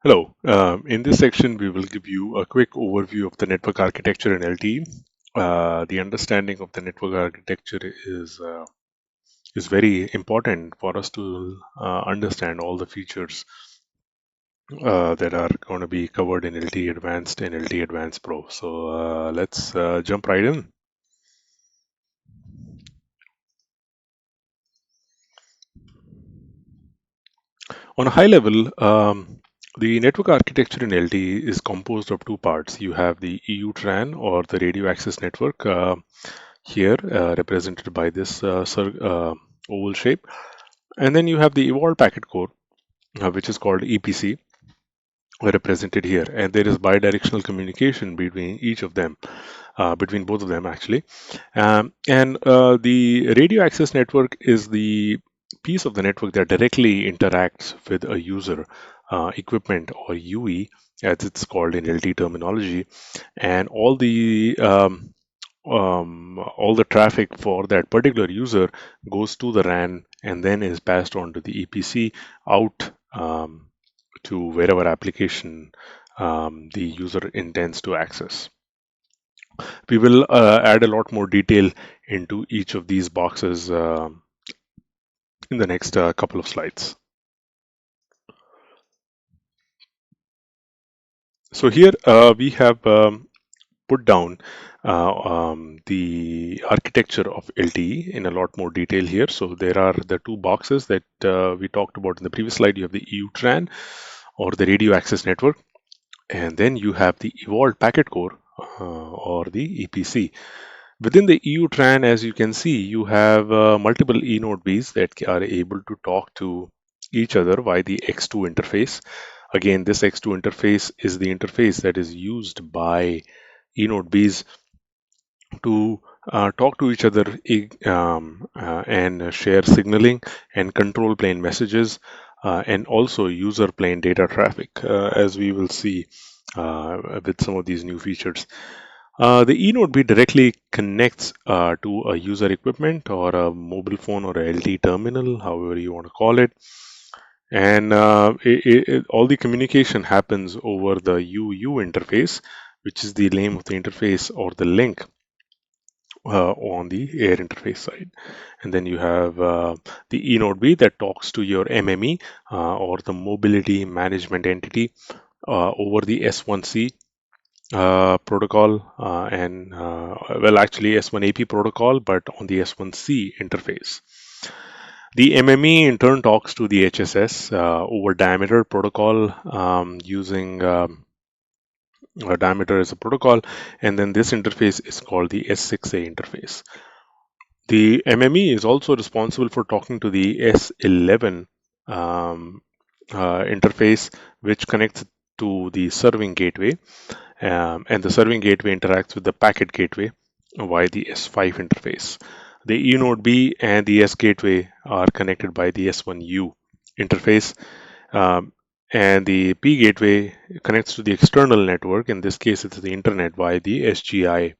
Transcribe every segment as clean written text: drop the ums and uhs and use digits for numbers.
Hello. In this section, we will give you a quick overview of the network architecture in LTE. The understanding of the network architecture is very important for us to understand all the features that are going to be covered in LTE Advanced and LTE Advanced Pro. So let's jump right in. On a high level, the network architecture in LTE is composed of two parts. You have the EUTRAN or the radio access network here, represented by this oval shape. And then you have the evolved packet core, which is called EPC, represented here. And there is bidirectional communication between each of them, between both of them actually. And the radio access network is the piece of the network that directly interacts with a user equipment, or UE, as it's called in LT terminology, and all the traffic for that particular user goes to the RAN and then is passed on to the EPC out to wherever application the user intends to access. We will add a lot more detail into each of these boxes in the next couple of slides. So here we have put down the architecture of LTE in a lot more detail here. So there are the two boxes that we talked about in the previous slide. You have the EUTRAN, or the radio access network, and then you have the evolved packet core, or the EPC. Within the EUTRAN, as you can see, you have multiple eNodeBs that are able to talk to each other via the X2 interface. Again, this X2 interface is the interface that is used by eNodeBs to talk to each other and share signaling and control plane messages, and also user plane data traffic, as we will see with some of these new features. The eNodeB directly connects to a user equipment or a mobile phone or a LT terminal, however you want to call it. And all the communication happens over the UU interface, which is the name of the interface or the link on the air interface side. And then you have the eNodeB that talks to your MME, or the mobility management entity, over the S1C protocol, and well, actually S1AP protocol, but on the S1C interface. The MME in turn talks to the HSS over diameter protocol, using diameter as a protocol, and then this interface is called the S6A interface. The MME is also responsible for talking to the S11 interface, which connects to the serving gateway, and the serving gateway interacts with the packet gateway via the S5 interface. The eNodeB and the S gateway are connected by the S1U interface, and the P gateway connects to the external network. In this case, it's the internet via the SGI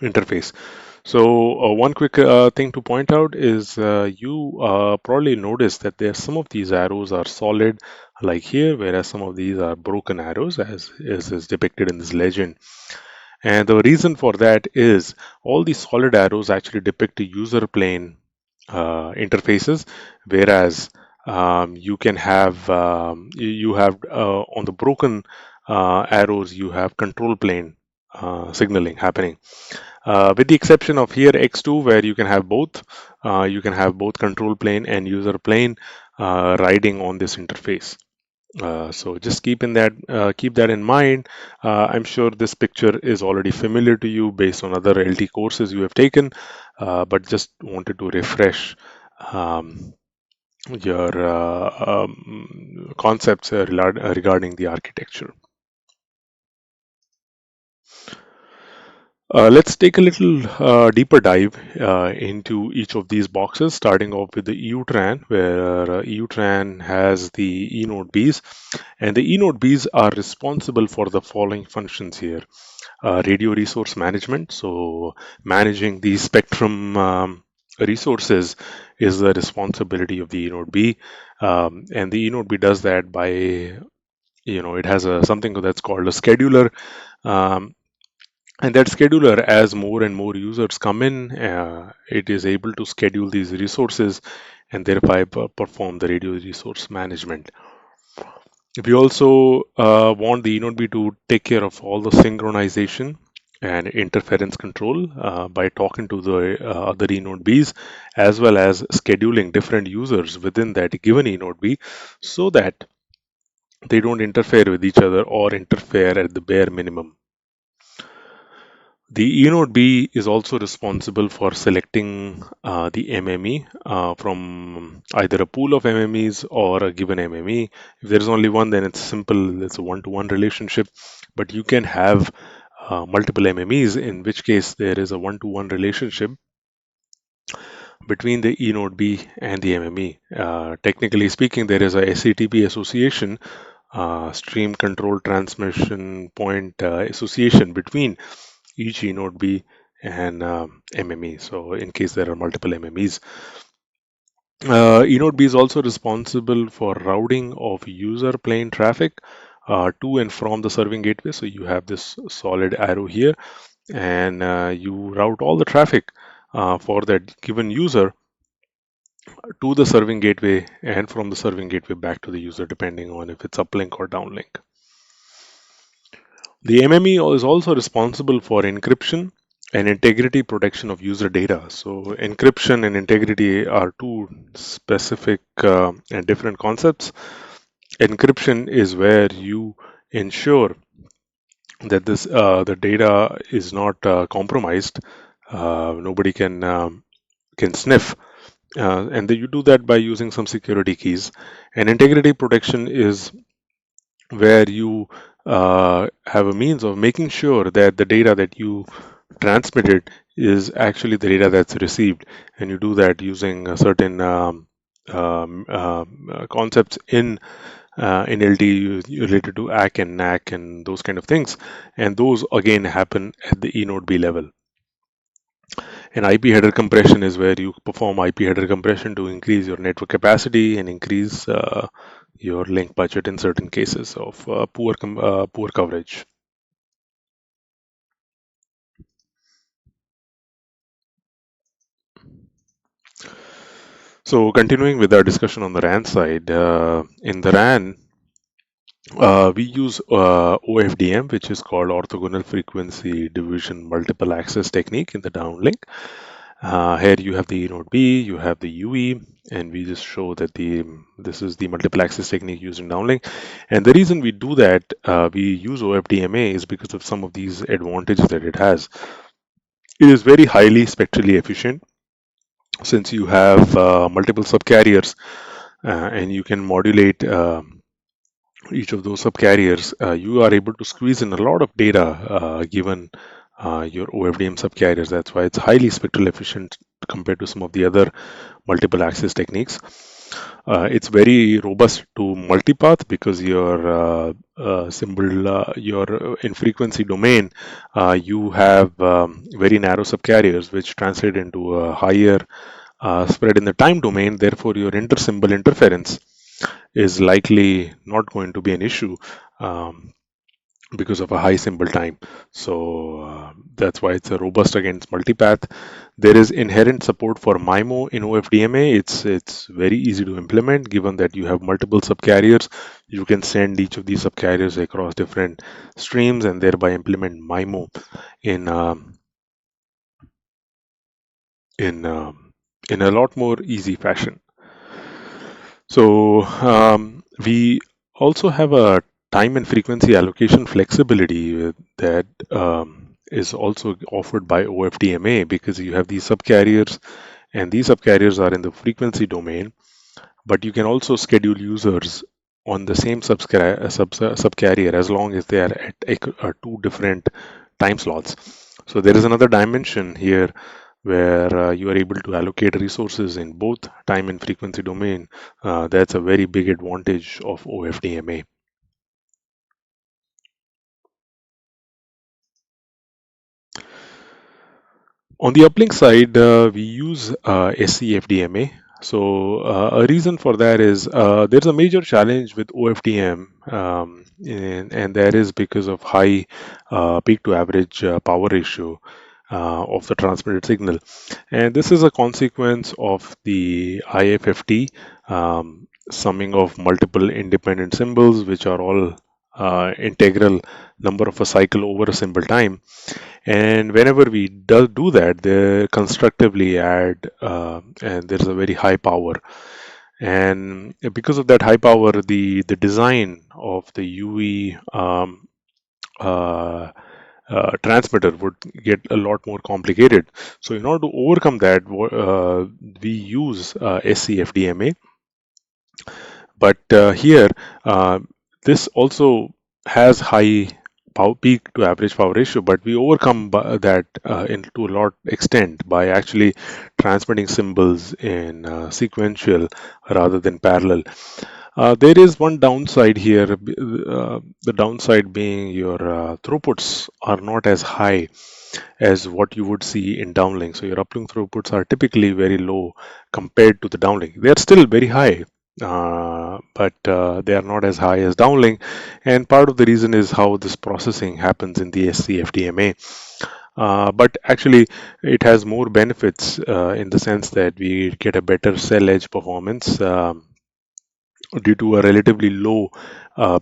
interface. So one quick thing to point out is you probably notice that there some of these arrows are solid, like here, whereas some of these are broken arrows, as is depicted in this legend. And the reason for that is all these solid arrows actually depict a user plane interfaces, whereas you can have you have on the broken arrows, you have control plane signaling happening. With the exception of here X2, where you can have both control plane and user plane riding on this interface. So just keep that in mind. I'm sure this picture is already familiar to you based on other LT courses you have taken, but just wanted to refresh um, your concepts regarding the architecture. Let's take a little deeper dive into each of these boxes, starting off with the EUTRAN, where EUTRAN has the eNodeBs, and the eNodeBs are responsible for the following functions here. Radio resource management, so managing the spectrum resources is the responsibility of the eNodeB, and the eNodeB does that by it has something that's called a scheduler. Um, and that scheduler, as more and more users come in, it is able to schedule these resources and thereby perform the radio resource management. We also want the eNodeB to take care of all the synchronization and interference control by talking to the other eNodeBs, as well as scheduling different users within that given eNodeB, so that they don't interfere with each other or interfere at the bare minimum. The eNodeB is also responsible for selecting the MME from either a pool of MMEs or a given MME. If there is only one, then it's simple, it's a one-to-one relationship. But you can have multiple MMEs, in which case there is a one-to-one relationship between the eNodeB and the MME. Technically speaking, there is a SCTP association, stream control transmission point association between each eNodeB and MME. So, in case there are multiple MMEs, eNodeB is also responsible for routing of user plane traffic to and from the serving gateway. So, you have this solid arrow here, and you route all the traffic for that given user to the serving gateway and from the serving gateway back to the user, depending on if it's uplink or downlink. The MME is also responsible for encryption and integrity protection of user data. So, encryption and integrity are two specific and different concepts. Encryption is where you ensure that the data is not compromised. Nobody can sniff, and you do that by using some security keys. And integrity protection is where you have a means of making sure that the data that you transmitted is actually the data that's received, and you do that using a certain concepts in LTE related to ACK and NAC and those kind of things, and those again happen at the eNodeB level. And IP header compression is where you perform IP header compression to increase your network capacity and increase your link budget in certain cases of poor coverage. So continuing with our discussion on the RAN side, in the RAN, we use OFDM, which is called orthogonal frequency division multiple access technique in the downlink. Here you have the eNodeB, you have the UE, and we just show that this is the multiple access technique used in downlink. And the reason we do that, we use OFDMA, is because of some of these advantages that it has. It is very highly spectrally efficient, since you have multiple subcarriers and you can modulate each of those subcarriers. You are able to squeeze in a lot of data given your OFDM subcarriers. That's why it's highly spectral efficient compared to some of the other multiple access techniques. It's very robust to multipath, because your in frequency domain, you have very narrow subcarriers, which translate into a higher spread in the time domain. Therefore, your intersymbol interference is likely not going to be an issue because of a high symbol time. So that's why it's a robust against multipath. There is inherent support for MIMO in OFDMA. It's very easy to implement, given that you have multiple subcarriers. You can send each of these subcarriers across different streams and thereby implement MIMO in in a lot more easy fashion. So we also have a time and frequency allocation flexibility that is also offered by OFDMA, because you have these subcarriers, and these subcarriers are in the frequency domain, but you can also schedule users on the same subcarrier, as long as they are at two different time slots. So there is another dimension here where you are able to allocate resources in both time and frequency domain. That's a very big advantage of OFDMA. On the uplink side, we use SCFDMA. So a reason for that is there's a major challenge with OFDM, and that is because of high peak to average power ratio of the transmitted signal. And this is a consequence of the IFFT, summing of multiple independent symbols, which are all integral number of a cycle over a simple time. And whenever we do that, they constructively add, and there's a very high power. And because of that high power, the design of the UE uh, transmitter would get a lot more complicated. So in order to overcome that, we use SCFDMA. But here, uh, this also has high peak to average power ratio, but we overcome that to a lot extent by actually transmitting symbols in sequential rather than parallel. There is one downside here. The downside being your throughputs are not as high as what you would see in downlink. So your uplink throughputs are typically very low compared to the downlink. They are still very high, but they are not as high as downlink. And part of the reason is how this processing happens in the SCFDMA. But actually, it has more benefits in the sense that we get a better cell edge performance. Due to a relatively low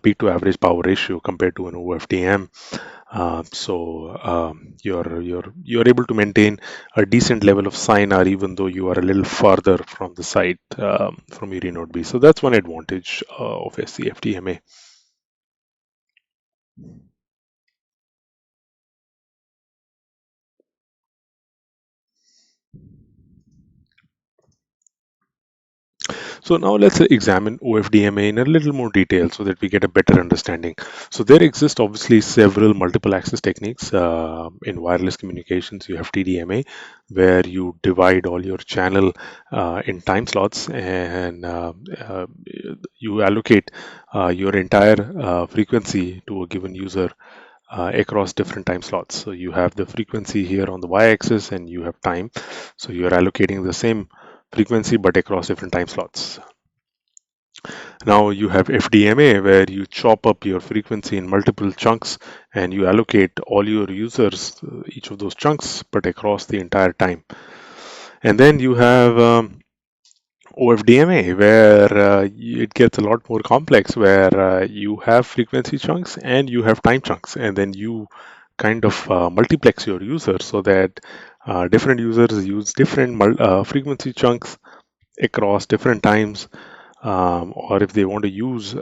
peak to average power ratio compared to an OFDM. So you're able to maintain a decent level of SINR even though you are a little farther from the site from your eNodeB. So that's one advantage of SCFDMA. So now let's examine OFDMA in a little more detail so that we get a better understanding. So there exist obviously several multiple access techniques in wireless communications. You have TDMA, where you divide all your channel in time slots, and you allocate your entire frequency to a given user across different time slots. So you have the frequency here on the y-axis, and you have time. So you're allocating the same frequency but across different time slots. Now you have FDMA, where you chop up your frequency in multiple chunks and you allocate all your users each of those chunks but across the entire time. And then you have OFDMA, where it gets a lot more complex, where you have frequency chunks and you have time chunks, and then you kind of multiplex your users so that different users use different frequency chunks across different times, or if they want to use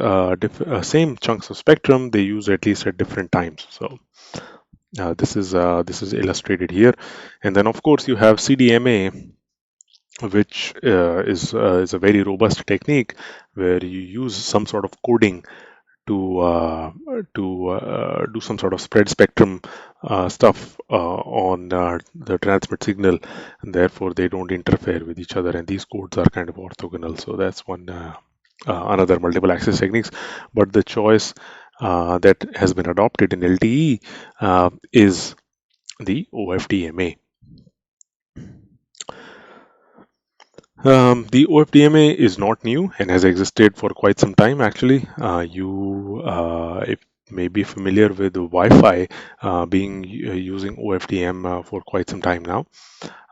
same chunks of spectrum, they use at least at different times. So this is illustrated here, and then of course you have CDMA, which is a very robust technique where you use some sort of coding to do some sort of spread spectrum stuff on the transmit signal, and therefore they don't interfere with each other. And these codes are kind of orthogonal. So that's one another multiple access techniques. But the choice that has been adopted in LTE is the OFDMA. The OFDMA is not new and has existed for quite some time. Actually, if may be familiar with Wi-Fi being using OFDM for quite some time now.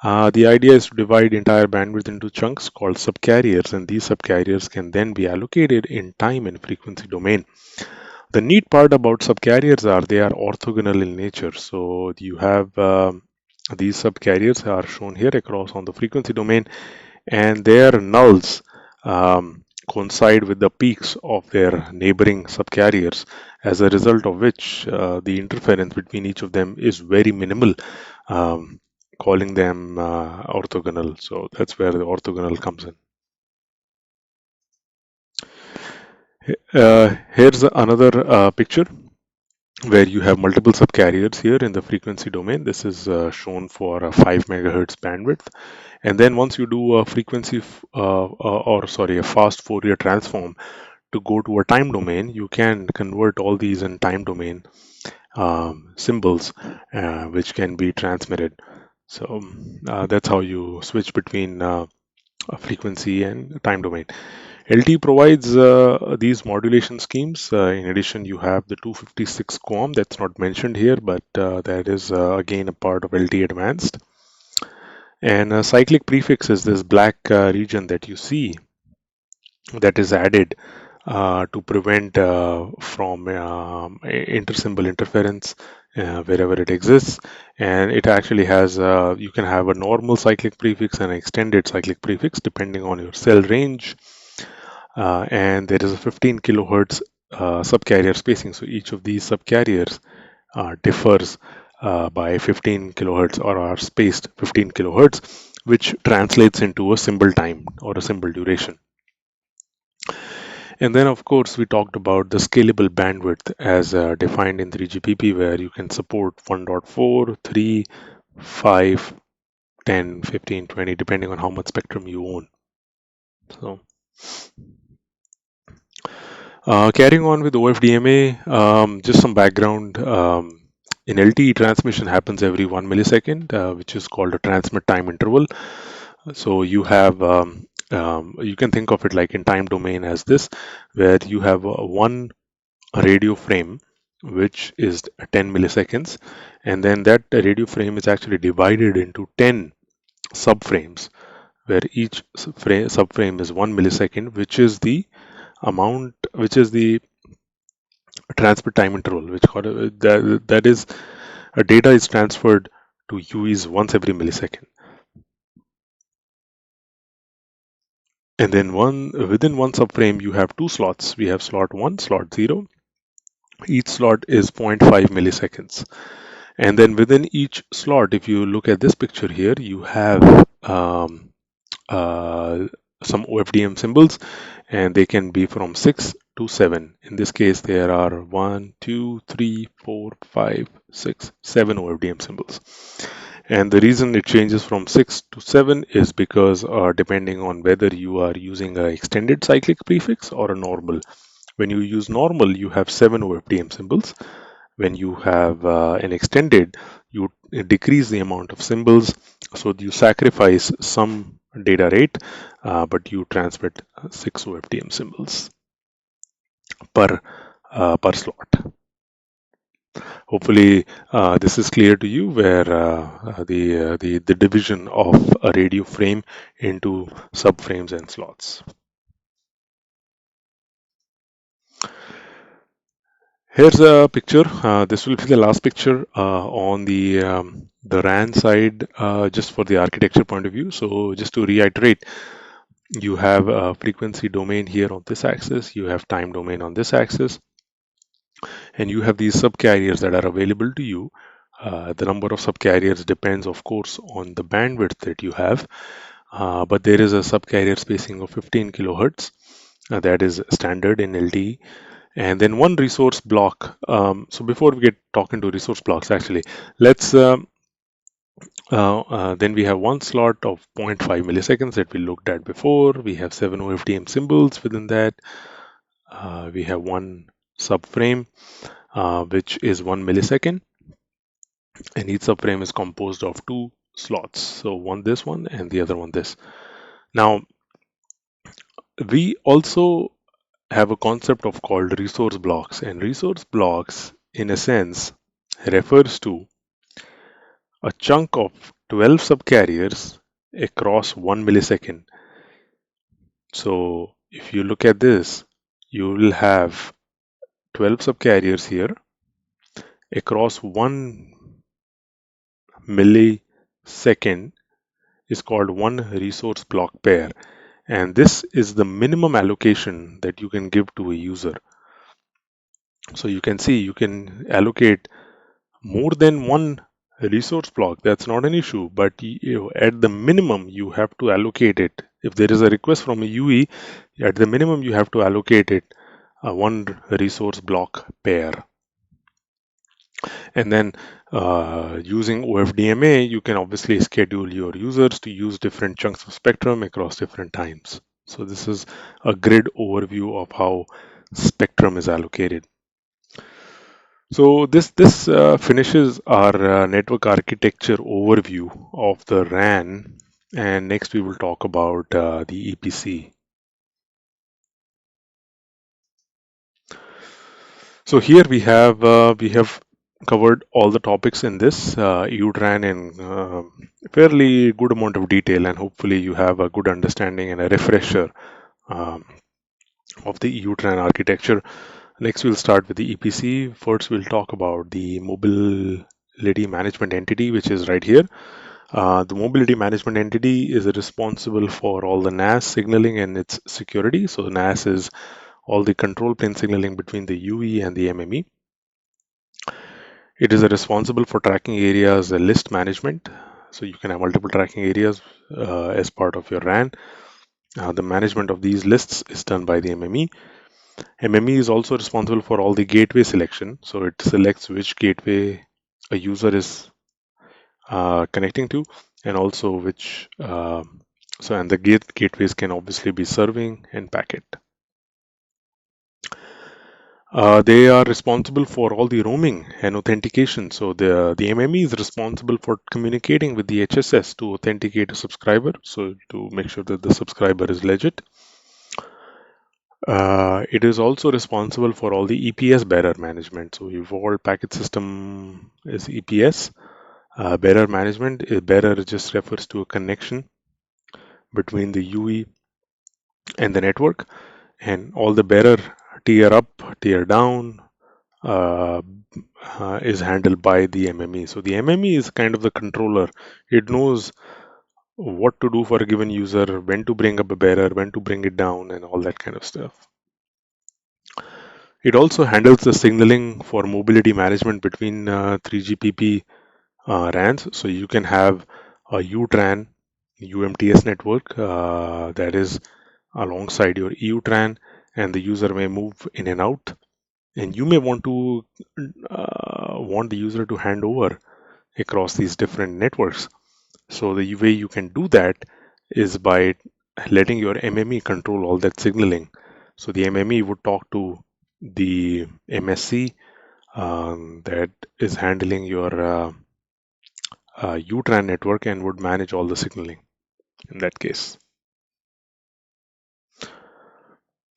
The idea is to divide entire bandwidth into chunks called subcarriers, and these subcarriers can then be allocated in time and frequency domain. The neat part about subcarriers are they are orthogonal in nature. So you have these subcarriers are shown here across on the frequency domain, and their nulls coincide with the peaks of their neighboring subcarriers, as a result of which the interference between each of them is very minimal, calling them orthogonal. So that's where the orthogonal comes in. Here's another picture where you have multiple subcarriers here in the frequency domain. This is shown for a 5 megahertz bandwidth. And then once you do a a fast Fourier transform to go to a time domain, you can convert all these in time domain symbols, which can be transmitted. So that's how you switch between frequency and time domain. LTE provides these modulation schemes. In addition, you have the 256 QAM that's not mentioned here, but that is again a part of LTE Advanced. And cyclic prefix is this black region that you see that is added to prevent from intersymbol interference wherever it exists. And it actually has, you can have a normal cyclic prefix and an extended cyclic prefix depending on your cell range. And there is a 15 kilohertz subcarrier spacing. So each of these subcarriers differs by 15 kilohertz or are spaced 15 kilohertz, which translates into a symbol time or a symbol duration. And then, of course, we talked about the scalable bandwidth as defined in 3GPP, where you can support 1.4, 3, 5, 10, 15, 20, depending on how much spectrum you own. So, carrying on with OFDMA, just some background. In LTE, transmission happens every 1 millisecond, which is called a transmit time interval. So you have, you can think of it like in time domain as this, where you have one radio frame which is 10 milliseconds, and then that radio frame is actually divided into 10 subframes, where each subframe is 1 millisecond, which is the amount, which is the transfer time interval, which that is a data is transferred to UEs once every millisecond. And then within one subframe you have two slots. We have slot 1, slot 0. Each slot is 0.5 milliseconds. And then within each slot, if you look at this picture here, you have some OFDM symbols, and they can be from 6 to 7. In this case, there are 1, 2, 3, 4, 5, 6, 7 OFDM symbols. And the reason it changes from 6 to 7 is because depending on whether you are using an extended cyclic prefix or a normal. When you use normal, you have 7 OFDM symbols. When you have an extended, you decrease the amount of symbols, so you sacrifice some data rate, but you transmit 6 OFDM symbols per slot. Hopefully, this is clear to you, where the division of a radio frame into subframes and slots. Here's a picture. This will be the last picture on the RAN side, just for the architecture point of view. So just to reiterate, you have a frequency domain here on this axis, you have time domain on this axis, and you have these subcarriers that are available to you. The number of subcarriers depends, of course, on the bandwidth that you have, but there is a subcarrier spacing of 15 kilohertz. That is standard in LTE. And then one resource block. So before we get talking to resource blocks, actually, let's then we have one slot of 0.5 milliseconds that we looked at before. We have 7 OFDM symbols within that. We have one subframe, which is 1 millisecond, and each subframe is composed of two slots. So one this one and the other one this. Now, we also have a concept of called resource blocks, and resource blocks in a sense refers to a chunk of 12 subcarriers across 1 millisecond. So if you look at this, you will have 12 subcarriers here across 1 millisecond is called one resource block pair, and this is the minimum allocation that you can give to a user. So you can see you can allocate more than one resource block. That's not an issue, but at the minimum you have to allocate it. If there is a request from a UE, at the minimum you have to allocate it one resource block pair. And then using OFDMA, you can obviously schedule your users to use different chunks of spectrum across different times. So this is a grid overview of how spectrum is allocated. So this finishes our network architecture overview of the RAN and next we will talk about the EPC. So here we have covered all the topics in this EUTRAN in fairly good amount of detail, and hopefully you have a good understanding and a refresher um, of the EUTRAN architecture. Next, we'll start with the EPC. First, we'll talk about the mobility management entity, which is right here. The mobility management entity is responsible for all the NAS signaling and its security. So, NAS is all the control plane signaling between the UE and the MME. It is responsible for tracking areas, list management. So, you can have multiple tracking areas as part of your RAN. The management of these lists is done by the MME. MME is also responsible for all the gateway selection. So it selects which gateway a user is connecting to, and also which. And the gateways can obviously be serving and packet. They are responsible for all the roaming and authentication. So the MME is responsible for communicating with the HSS to authenticate a subscriber. So to make sure that the subscriber is legit. It is also responsible for all the EPS bearer management. So evolved packet system is EPS. Bearer management, bearer just refers to a connection between the UE and the network, and all the bearer tier up, tier down uh, is handled by the MME. So the MME is kind of the controller. It knows what to do for a given user, when to bring up a bearer, when to bring it down, and all that kind of stuff. It also handles the signaling for mobility management between 3GPP RANs. So you can have a EUTRAN UMTS network that is alongside your EUTRAN, and the user may move in and out. And you may want to want the user to hand over across these different networks. So the way you can do that is by letting your MME control all that signaling. So the MME would talk to the MSC that is handling your EUTRAN network and would manage all the signaling in that case.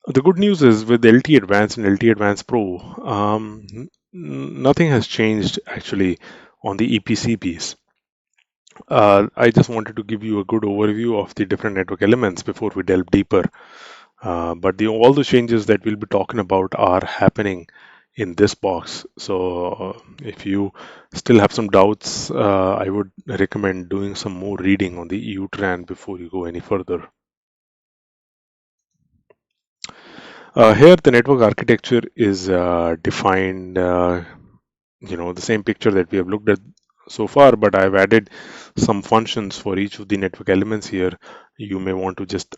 The good news is with LTE Advanced and LTE Advanced Pro, nothing has changed actually on the EPC piece. I just wanted to give you a good overview of the different network elements before we delve deeper. But all the changes that we'll be talking about are happening in this box. So if you still have some doubts, I would recommend doing some more reading on the EUTRAN before you go any further. Here, the network architecture is defined, the same picture that we have looked at so far, but I've added some functions for each of the network elements here. You may want to just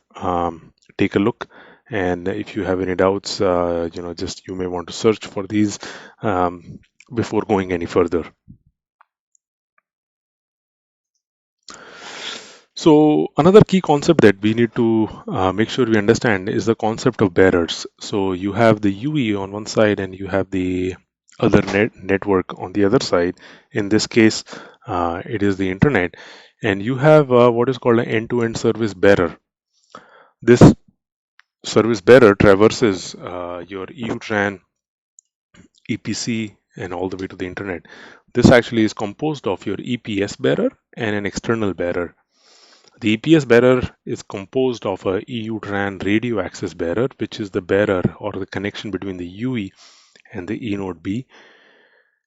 take a look, and if you have any doubts, you may want to search for these before going any further. So another key concept that we need to make sure we understand is the concept of bearers. So you have the UE on one side and you have the other network on the other side. In this case, it is the internet, and you have what is called an end-to-end service bearer. This service bearer traverses your EUTRAN, EPC, and all the way to the internet. This actually is composed of your EPS bearer and an external bearer. The EPS bearer is composed of a EUTRAN radio access bearer, which is the bearer or the connection between the UE and the eNodeB,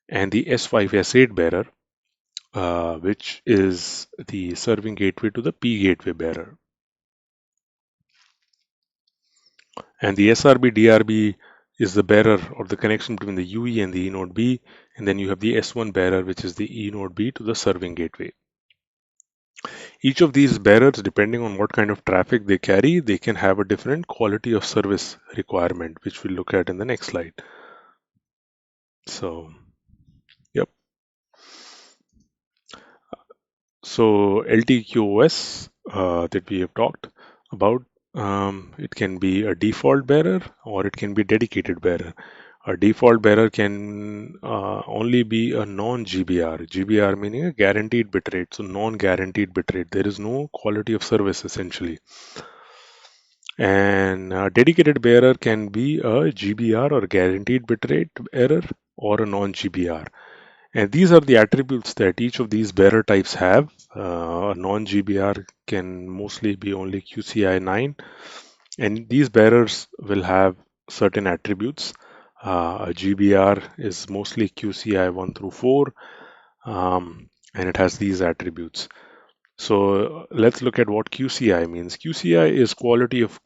and the S5S8 bearer, which is the serving gateway to the P gateway bearer. And the SRB DRB is the bearer or the connection between the UE and the eNodeB, and then you have the S1 bearer, which is the eNodeB to the serving gateway. Each of these bearers, depending on what kind of traffic they carry, they can have a different quality of service requirement, which we'll look at in the next slide. So, yep. So LTQoS that we have talked about, it can be a default bearer or it can be a dedicated bearer. A default bearer can only be a non-GBR. GBR meaning a guaranteed bitrate, so non-guaranteed bitrate. There is no quality of service essentially. And a dedicated bearer can be a GBR or guaranteed bitrate bearer or a non-GBR. And these are the attributes that each of these bearer types have. A non-GBR can mostly be only QCI 9, and these bearers will have certain attributes. A GBR is mostly QCI 1 through 4, and it has these attributes. So let's look at what QCI means. QCI is quality of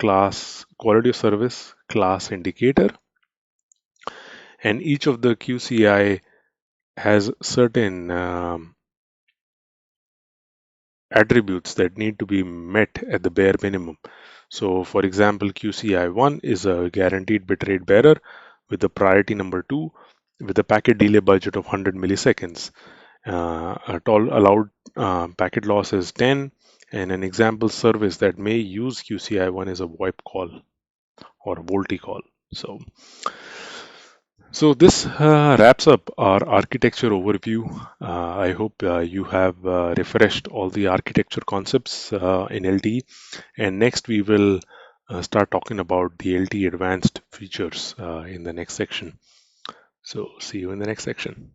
service class indicator, and each of the QCI has certain attributes that need to be met at the bare minimum. So, for example, QCI1 is a guaranteed bitrate bearer with the priority number 2 with a packet delay budget of 100 milliseconds. A allowed packet loss is 10, and an example service that may use QCI1 is a VoIP call or a VoLTE call. So this wraps up our architecture overview. I hope you have refreshed all the architecture concepts in LTE. And next we will start talking about the LTE advanced features in the next section. So see you in the next section.